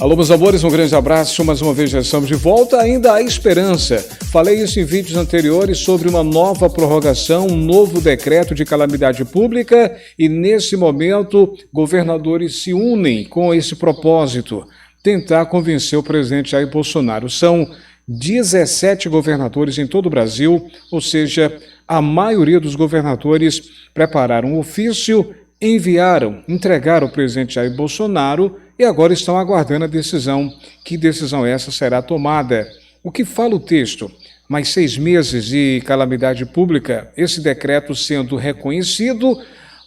Alô, meus amores, um grande abraço. Mais uma vez já estamos de volta. Ainda há esperança. Falei isso em vídeos anteriores sobre uma nova prorrogação, um novo decreto de calamidade pública e, nesse momento, governadores se unem com esse propósito, tentar convencer o presidente Jair Bolsonaro. São 17 governadores em todo o Brasil, ou seja, a maioria dos governadores prepararam um ofício, entregaram ao presidente Jair Bolsonaro e agora estão aguardando a decisão. Que decisão essa será tomada? O que fala o texto? Mais 6 meses de calamidade pública, esse decreto sendo reconhecido,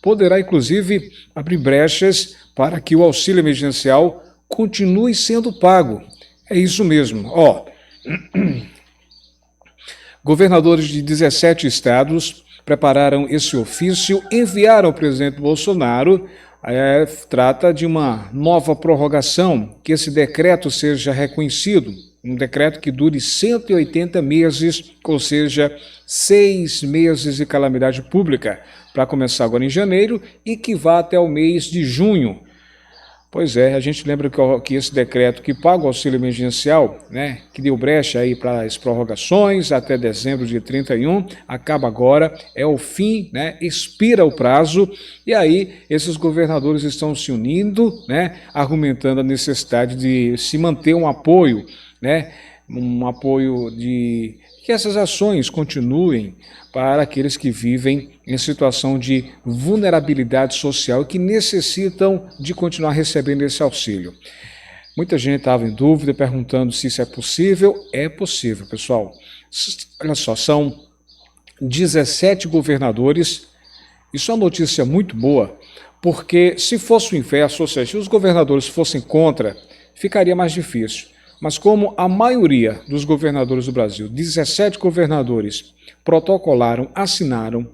poderá inclusive abrir brechas para que o auxílio emergencial continue sendo pago. É isso mesmo. Governadores de 17 estados prepararam esse ofício, enviaram ao presidente Bolsonaro. Trata de uma nova prorrogação, que esse decreto seja reconhecido, um decreto que dure 180 meses, ou seja, 6 meses de calamidade pública, para começar agora em janeiro e que vá até o mês de junho. Pois é, a gente lembra que esse decreto que paga o auxílio emergencial, que deu brecha aí para as prorrogações até dezembro de 31, acaba agora, é o fim, expira o prazo, e aí esses governadores estão se unindo, argumentando a necessidade de se manter um apoio de que essas ações continuem para aqueles que vivem em situação de vulnerabilidade social e que necessitam de continuar recebendo esse auxílio. Muita gente estava em dúvida, perguntando se isso é possível. É possível, pessoal. Olha só, são 17 governadores. Isso é uma notícia muito boa, porque se fosse o inverso, ou seja, se os governadores fossem contra, ficaria mais difícil. Mas como a maioria dos governadores do Brasil, 17 governadores, protocolaram, assinaram,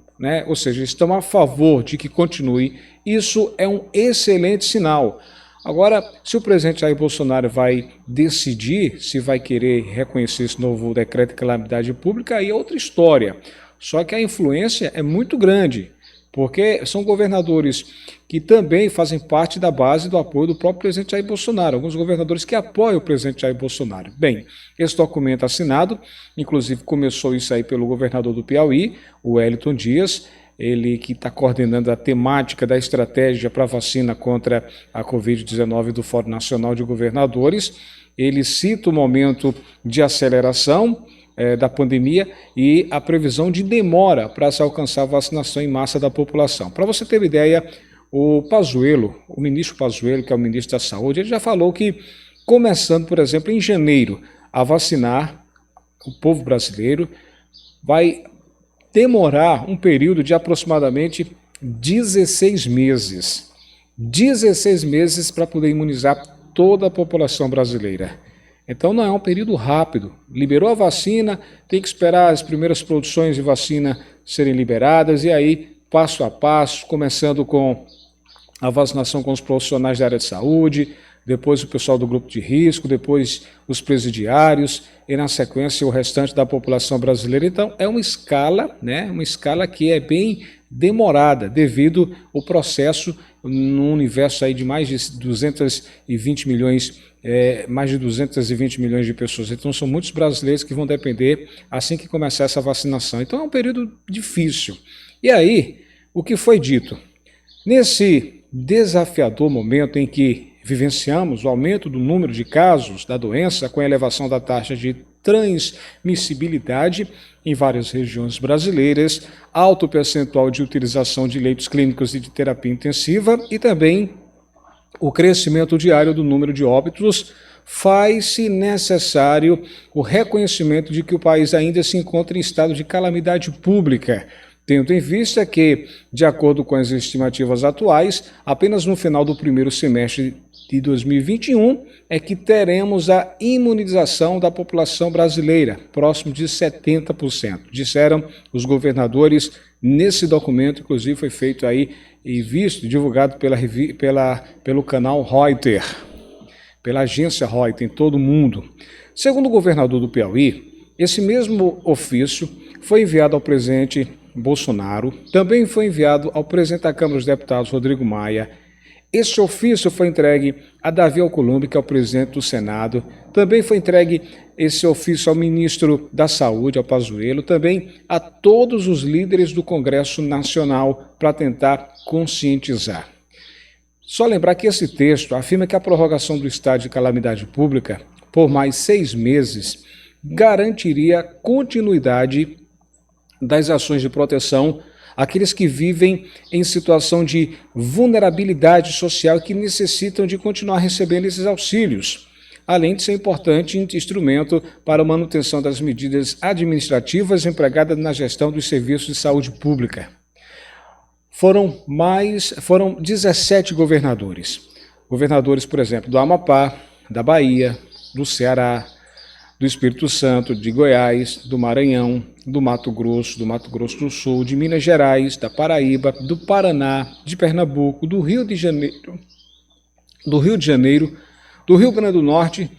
ou seja, estão a favor de que continue, isso é um excelente sinal. Agora, se o presidente Jair Bolsonaro vai decidir se vai querer reconhecer esse novo decreto de calamidade pública, aí é outra história. Só que a influência é muito grande, porque são governadores que também fazem parte da base do apoio do próprio presidente Jair Bolsonaro, alguns governadores que apoiam o presidente Jair Bolsonaro. Bem, esse documento assinado, inclusive começou isso aí pelo governador do Piauí, o Wellington Dias, ele que está coordenando a temática da estratégia para a vacina contra a Covid-19 do Fórum Nacional de Governadores. Ele cita o momento de aceleração da pandemia e a previsão de demora para se alcançar a vacinação em massa da população. Para você ter uma ideia, o ministro Pazuello, que é o ministro da Saúde, ele já falou que, começando, por exemplo, em janeiro, a vacinar o povo brasileiro, vai demorar um período de aproximadamente 16 meses. 16 meses para poder imunizar toda a população brasileira. Então não é um período rápido. Liberou a vacina, tem que esperar as primeiras produções de vacina serem liberadas e aí, passo a passo, começando com a vacinação com os profissionais da área de saúde, depois o pessoal do grupo de risco, depois os presidiários e, na sequência, o restante da população brasileira. Então, é uma escala, uma escala que é bem demorada devido ao processo num universo aí de mais de 220 milhões, mais de 220 milhões de pessoas. Então, são muitos brasileiros que vão depender assim que começar essa vacinação. Então, é um período difícil. E aí, o que foi dito? Nesse desafiador momento em que vivenciamos o aumento do número de casos da doença com a elevação da taxa de transmissibilidade em várias regiões brasileiras, alto percentual de utilização de leitos clínicos e de terapia intensiva e também o crescimento diário do número de óbitos, faz-se necessário o reconhecimento de que o país ainda se encontra em estado de calamidade pública, tendo em vista que, de acordo com as estimativas atuais, apenas no final do primeiro semestre de 2021 é que teremos a imunização da população brasileira, próximo de 70%. Disseram os governadores nesse documento, inclusive foi feito aí e visto, divulgado pelo canal Reuters, pela agência Reuters em todo o mundo. Segundo o governador do Piauí, esse mesmo ofício foi enviado ao presidente Bolsonaro, também foi enviado ao presidente da Câmara dos Deputados, Rodrigo Maia, Esse ofício foi entregue a Davi Alcolumbre, que é o presidente do Senado. Também foi entregue esse ofício ao ministro da Saúde, ao Pazuello, também a todos os líderes do Congresso Nacional para tentar conscientizar. Só lembrar que esse texto afirma que a prorrogação do estado de calamidade pública por mais 6 meses garantiria continuidade das ações de proteção àqueles que vivem em situação de vulnerabilidade social e que necessitam de continuar recebendo esses auxílios, além de ser importante instrumento para a manutenção das medidas administrativas empregadas na gestão dos serviços de saúde pública. Foram 17 governadores. Governadores, por exemplo, do Amapá, da Bahia, do Ceará, do Espírito Santo, de Goiás, do Maranhão, do Mato Grosso do Sul, de Minas Gerais, da Paraíba, do Paraná, de Pernambuco, do Rio de Janeiro, do Rio Grande do Norte,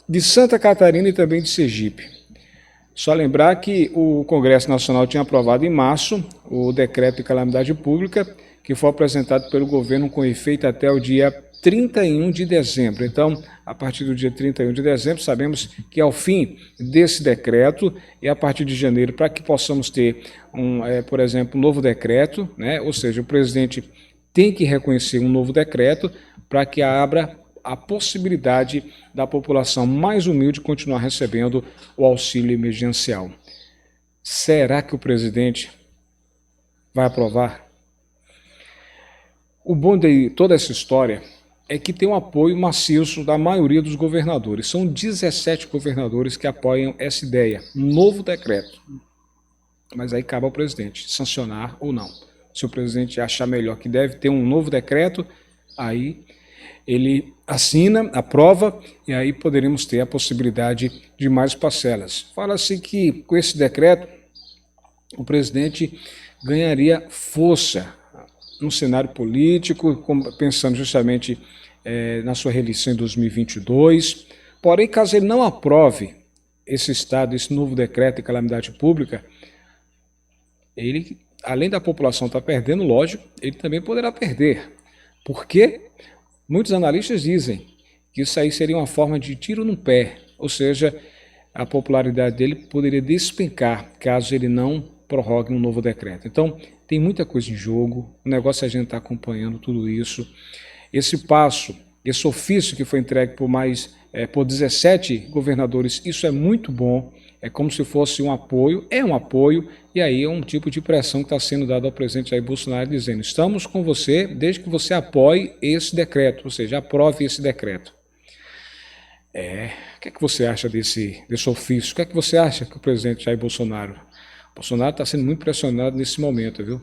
de Santa Catarina e também de Sergipe. Só lembrar que o Congresso Nacional tinha aprovado em março o decreto de calamidade pública, que foi apresentado pelo governo com efeito até o dia 31 de dezembro. Então, a partir do dia 31 de dezembro, sabemos que ao fim desse decreto e a partir de janeiro, para que possamos ter, por exemplo, um novo decreto, né? Ou seja, o presidente tem que reconhecer um novo decreto para que abra a possibilidade da população mais humilde continuar recebendo o auxílio emergencial. Será que o presidente vai aprovar? O bom de toda essa história é que tem um apoio maciço da maioria dos governadores. São 17 governadores que apoiam essa ideia, um novo decreto. Mas aí cabe ao presidente sancionar ou não. Se o presidente achar melhor que deve ter um novo decreto, aí ele assina, aprova, e aí poderemos ter a possibilidade de mais parcelas. Fala-se que com esse decreto o presidente ganharia força no cenário político, pensando justamente na sua reeleição em 2022. Porém, caso ele não aprove esse estado, esse novo decreto de calamidade pública, ele, além da população estar perdendo, lógico, ele também poderá perder. Porque muitos analistas dizem que isso aí seria uma forma de tiro no pé, ou seja, a popularidade dele poderia despencar caso ele não prorrogue um novo decreto. Então, tem muita coisa em jogo, o negócio é a gente estar acompanhando tudo isso. Esse passo, esse ofício que foi entregue por 17 governadores, isso é muito bom, é como se fosse um apoio, e aí é um tipo de pressão que está sendo dada ao presidente Jair Bolsonaro, dizendo: estamos com você desde que você apoie esse decreto, ou seja, aprove esse decreto. O que é que você acha desse ofício? O que é que você acha que o presidente Jair Bolsonaro está sendo muito pressionado nesse momento, viu?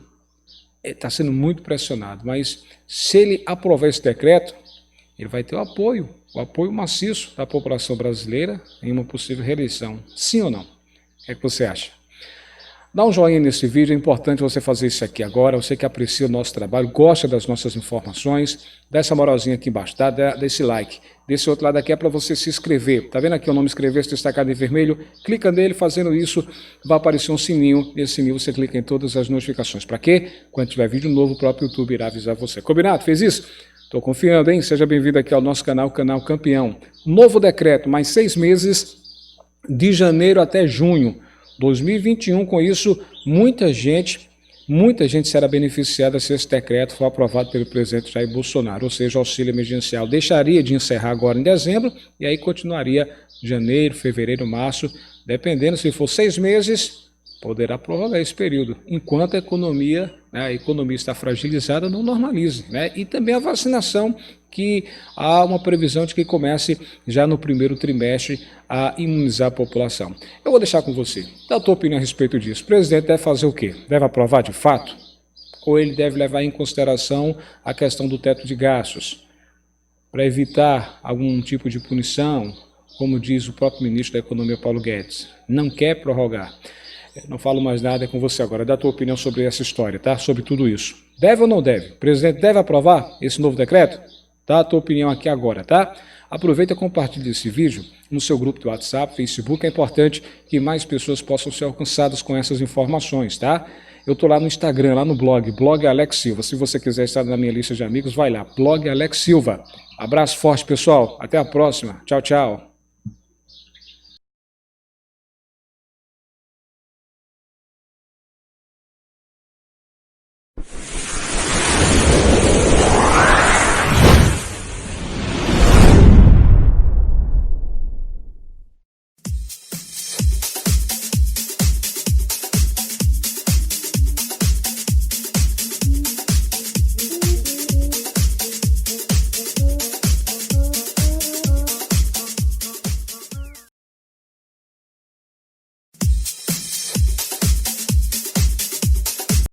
Está sendo muito pressionado, mas se ele aprovar esse decreto, ele vai ter o apoio maciço da população brasileira em uma possível reeleição. Sim ou não? O que é que você acha? Dá um joinha nesse vídeo, é importante você fazer isso aqui agora, você que aprecia o nosso trabalho, gosta das nossas informações, dá essa moralzinha aqui embaixo, tá? Dá esse like. Desse outro lado aqui é para você se inscrever. Tá vendo aqui o nome inscrever-se destacado em vermelho? Clica nele, fazendo isso, vai aparecer um sininho. Nesse sininho você clica em todas as notificações. Para quê? Quando tiver vídeo novo, o próprio YouTube irá avisar você. Combinado? Fez isso? Estou confiando, hein? Seja bem-vindo aqui ao nosso canal, Canal Campeão. Novo decreto, mais 6 meses, de janeiro até junho 2021. Com isso, muita gente será beneficiada se esse decreto for aprovado pelo presidente Jair Bolsonaro, ou seja, o auxílio emergencial deixaria de encerrar agora em dezembro e aí continuaria janeiro, fevereiro, março, dependendo, se for 6 meses, poderá prorrogar esse período, enquanto a economia está fragilizada, não normalize, né? E também a vacinação, que há uma previsão de que comece já no primeiro trimestre a imunizar a população. Eu vou deixar com você. Dá a tua opinião a respeito disso. O presidente deve fazer o quê? Deve aprovar de fato? Ou ele deve levar em consideração a questão do teto de gastos, para evitar algum tipo de punição, como diz o próprio ministro da Economia, Paulo Guedes? Não quer prorrogar. Não falo mais nada, é com você agora. Dá a tua opinião sobre essa história, tá? Sobre tudo isso. Deve ou não deve? O presidente deve aprovar esse novo decreto? Dá a tua opinião aqui agora, tá? Aproveita e compartilha esse vídeo no seu grupo do WhatsApp, Facebook. É importante que mais pessoas possam ser alcançadas com essas informações, tá? eu estou lá no Instagram, lá no blog Alex Silva. Se você quiser estar na minha lista de amigos, vai lá, blog Alex Silva. Abraço forte, pessoal. Até a próxima. Tchau, tchau.